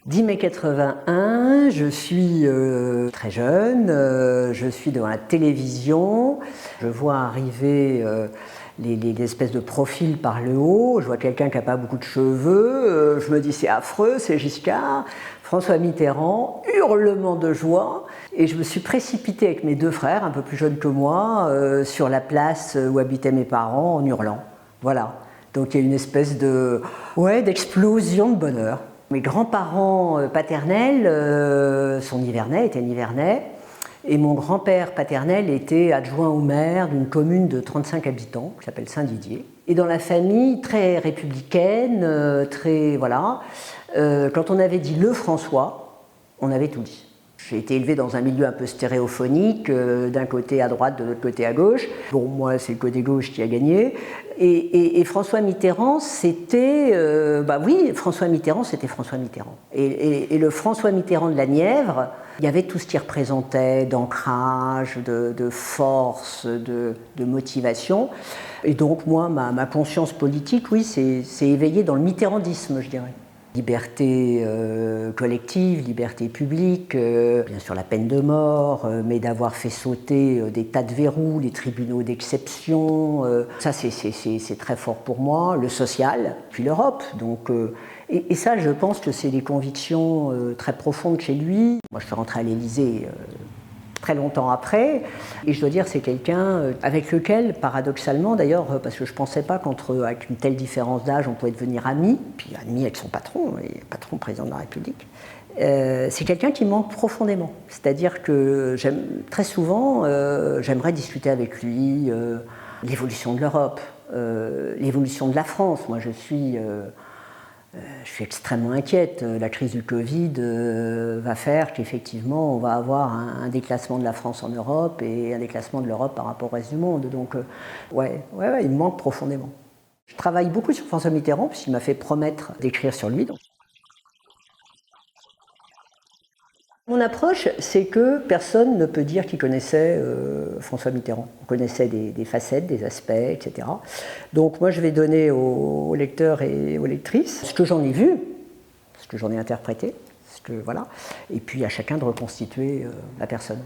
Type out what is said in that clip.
10 mai 81, je suis très jeune, je suis devant la télévision, je vois arriver les espèces de profils par le haut, je vois quelqu'un qui n'a pas beaucoup de cheveux, je me dis c'est affreux, c'est Giscard, François Mitterrand, hurlement de joie, et je me suis précipitée avec mes deux frères, un peu plus jeunes que moi, sur la place où habitaient mes parents en hurlant. Voilà, donc il y a une espèce d'explosion de bonheur. Mes grands-parents paternels sont nivernais, étaient nivernais, et mon grand-père paternel était adjoint au maire d'une commune de 35 habitants, qui s'appelle Saint-Didier. Et dans la famille très républicaine, quand on avait dit le François, on avait tout dit. J'ai été élevée dans un milieu un peu stéréophonique, d'un côté à droite, de l'autre côté à gauche. Bon, moi, c'est le côté gauche qui a gagné. Et François Mitterrand, c'était... François Mitterrand, c'était François Mitterrand. Et le François Mitterrand de la Nièvre, il y avait tout ce qu'il représentait d'ancrage, de force, de motivation. Et donc, moi, ma conscience politique, oui, c'est éveillée dans le mitterrandisme, je dirais. Liberté collective, liberté publique, bien sûr la peine de mort, mais d'avoir fait sauter des tas de verrous, les tribunaux d'exception, ça c'est très fort pour moi, le social, puis l'Europe. Donc, et ça je pense que c'est des convictions très profondes chez lui. Moi je suis rentrée à l'Élysée très longtemps après, et je dois dire c'est quelqu'un avec lequel, paradoxalement d'ailleurs, parce que je ne pensais pas qu'avec une telle différence d'âge on pouvait devenir amis, puis ami avec son patron, et patron président de la République, c'est quelqu'un qui me manque profondément. C'est-à-dire que très souvent, j'aimerais discuter avec lui l'évolution de l'Europe, l'évolution de la France. Moi je suis extrêmement inquiète. La crise du Covid va faire qu'effectivement on va avoir un déclassement de la France en Europe et un déclassement de l'Europe par rapport au reste du monde. Donc il me manque profondément. Je travaille beaucoup sur François Mitterrand puisqu'il m'a fait promettre d'écrire sur lui. Mon approche, c'est que personne ne peut dire qu'il connaissait François Mitterrand. On connaissait des facettes, des aspects, etc. Donc moi, je vais donner aux lecteurs et aux lectrices ce que j'en ai vu, ce que j'en ai interprété, et puis à chacun de reconstituer la personne.